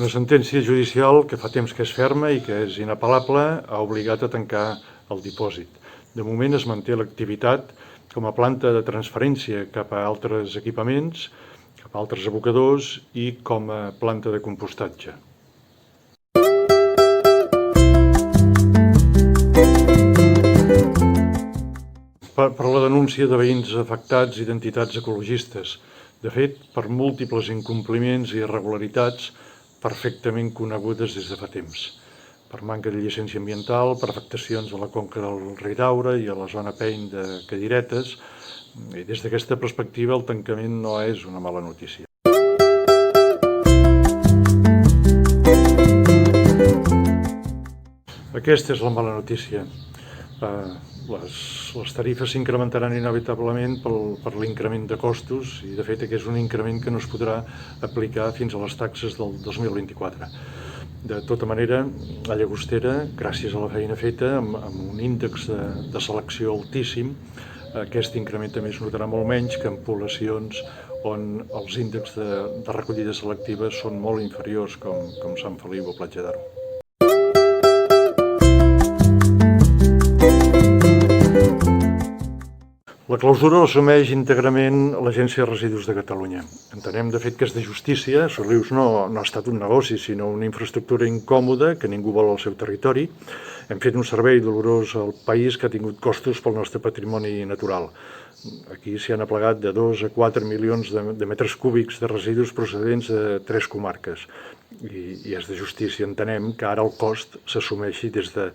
Una sentència judicial que fa temps que és ferma i que és inapel·lable ha obligat a tancar el dipòsit. De moment es manté l'activitat com a planta de transferència cap a altres equipaments, cap a altres abocadors i com a planta de compostatge. Per la denúncia de veïns afectats i d'entitats ecologistes. De fet, per múltiples incompliments i irregularitats perfectament conegudes des de fa temps. Per manca de llicència ambiental, per afectacions a la conca del Ridaura i a la zona Pein de Cadiretes. I des d'aquesta perspectiva el tancament no és una mala notícia. Aquesta és la mala notícia. Les tarifes s'incrementaran inevitablement per l'increment de costos i, de fet, aquest és un increment que no es podrà aplicar fins a les taxes del 2024. De tota manera, a Llagostera, gràcies a la feina feta, amb un índex de selecció altíssim, aquest increment també es notarà molt menys que en poblacions on els índexs de recollida selectiva són molt inferiors, com Sant Feliu o Platja d'Aro. La clausura l'assumeix íntegrament l'Agència de Residus de Catalunya. Entenem, de fet, que és de justícia. Solius no ha estat un negoci, sinó una infraestructura incòmoda que ningú vol al seu territori. Hem fet un servei dolorós al país que ha tingut costos pel nostre patrimoni natural. Aquí s'hi han aplegat de 2 a 4 milions de metres cúbics de residus procedents de 3 comarques. I és de justícia. Entenem que ara el cost s'assumeixi des de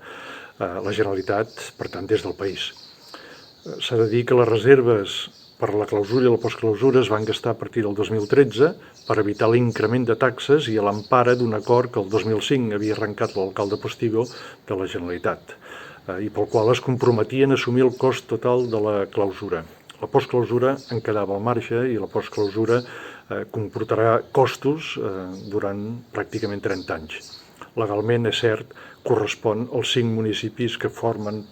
la Generalitat, per tant, des del país. S'ha de dir que les reserves per la clausura i la postclausura es van gastar a partir del 2013 per evitar l'increment de taxes i a l'empara d'un acord que el 2005 havia arrencat l'alcalde Postigo de la Generalitat i pel qual es comprometien a assumir el cost total de la clausura. La postclausura en quedava al marge i la postclausura comportarà costos durant pràcticament 30 anys. Legalment, és cert, correspon als 5 municipis que formem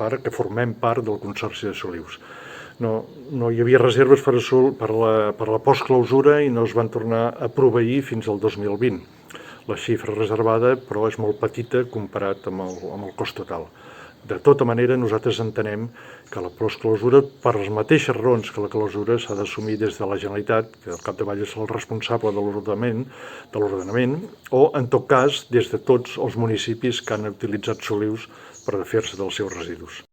part del Consorci de Solius. No hi havia reserves per la postclausura i no es van tornar a proveir fins al 2020. La xifra reservada, però, és molt petita comparat amb el cost total. De tota manera, nosaltres entenem que la postclausura, per les mateixes raons que la clausura, s'ha d'assumir des de la Generalitat, que al capdavall és el responsable de l'ordenament, o, en tot cas, des de tots els municipis que han utilitzat Solius per fer-se dels seus residus.